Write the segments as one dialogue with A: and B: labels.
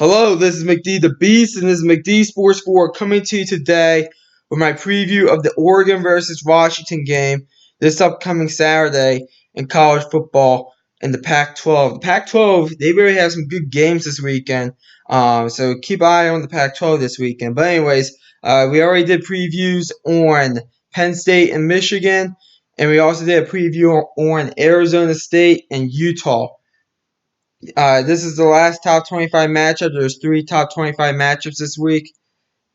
A: Hello, this is McD the Beast, and this is McD Sports 4 coming to you today with my preview of the Oregon versus Washington game this upcoming Saturday in college football in the Pac-12. The Pac-12, they really have some good games this weekend, so keep an eye on the Pac-12 this weekend. But anyways, we already did previews on Penn State and Michigan, and we also did a preview on Arizona State and Utah. This is the last top 25 matchup. There's three top 25 matchups this week.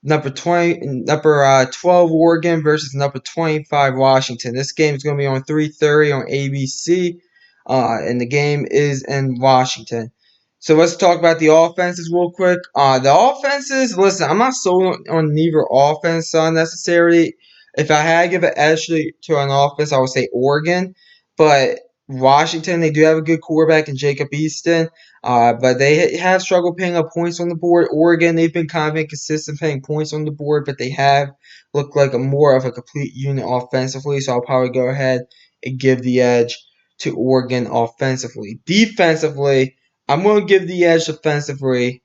A: Number 12 Oregon versus number 25 Washington. This game is going to be on 3:30 on ABC, and the game is in Washington. So let's talk about the offenses real quick. The offenses, listen, I'm not sold on neither offense necessarily. If I had to give an edge to an offense, I would say Oregon, but Washington, they do have a good quarterback in Jacob Easton, but they have struggled putting up points on the board. Oregon, they've been kind of inconsistent putting points on the board, but they have looked like a more of a complete unit offensively, so I'll probably go ahead and give the edge to Oregon offensively. Defensively, I'm going to give the edge defensively.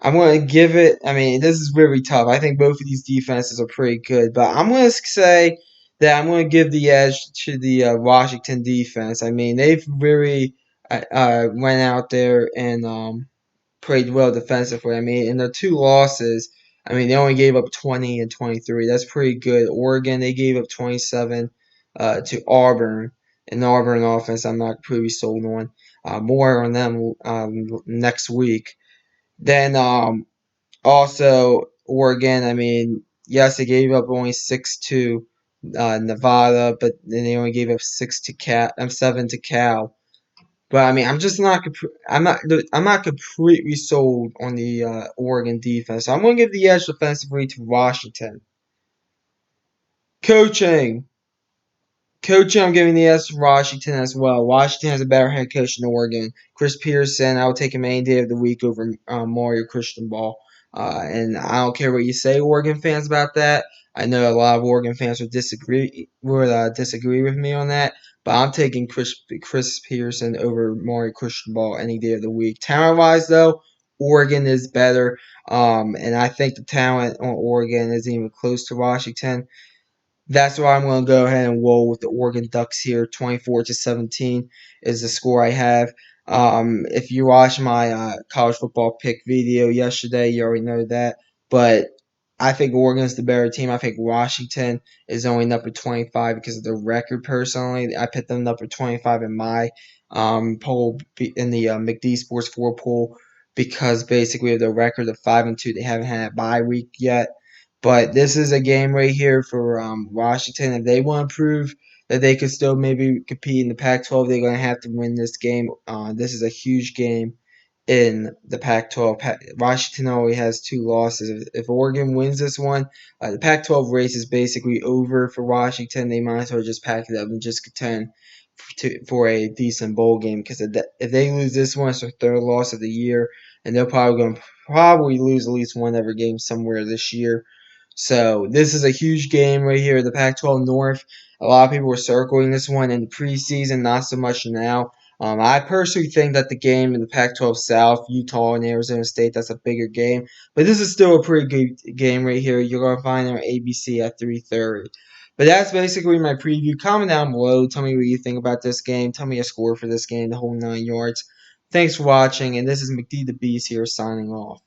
A: I'm going to give it. I mean, this is really tough. I think both of these defenses are pretty good, but I'm going to say that I'm going to give the edge to the Washington defense. I mean, they've really went out there and played well defensively. I mean, in the two losses, I mean, they only gave up 20 and 23. That's pretty good. Oregon, they gave up 27 to Auburn. And the Auburn offense, I'm not pretty sold on. More on them next week. Then also Oregon, I mean, yes, they gave up only 6 to Nevada, but then they only gave up 7 to Cal. But I mean, I'm just not. I'm not completely sold on the Oregon defense. So I'm going to give the edge defensively to Washington. Coaching. Coaching, I'm giving the edge to Washington as well. Washington has a better head coach than Oregon. Chris Peterson, I will take him any day of the week over Mario Cristobal. And I don't care what you say, Oregon fans, about that. I know a lot of Oregon fans would disagree with me on that, but I'm taking Chris Peterson over Mario Cristobal any day of the week. Talent-wise, though, Oregon is better, and I think the talent on Oregon isn't even close to Washington. That's why I'm going to go ahead and roll with the Oregon Ducks here. 24-17 is the score I have. If you watched my college football pick video yesterday, you already know that. But I think Oregon's the better team. I think Washington is only number 25 because of the record. Personally, I picked them number 25 in my poll in the McD Sports 4 poll because basically of the record of 5-2, they haven't had a bye week yet. But this is a game right here for Washington. If they want to prove that they could still maybe compete in the Pac-12, they're going to have to win this game. This is a huge game in the Pac-12. Washington already has 2 losses. If Oregon wins this one, the Pac-12 race is basically over for Washington. They might as well just pack it up and just contend for a decent bowl game because if they lose this one, it's their 3rd loss of the year, and they're probably going to lose at least one other game somewhere this year. So this is a huge game right here, the Pac-12 North. A lot of people were circling this one in the preseason, not so much now. I personally think that the game in the Pac-12 South, Utah and Arizona State, that's a bigger game. But this is still a pretty good game right here. You're going to find it on ABC at 3:30. But that's basically my preview. Comment down below. Tell me what you think about this game. Tell me a score for this game, the whole 9 yards. Thanks for watching, and this is McD the Beast here signing off.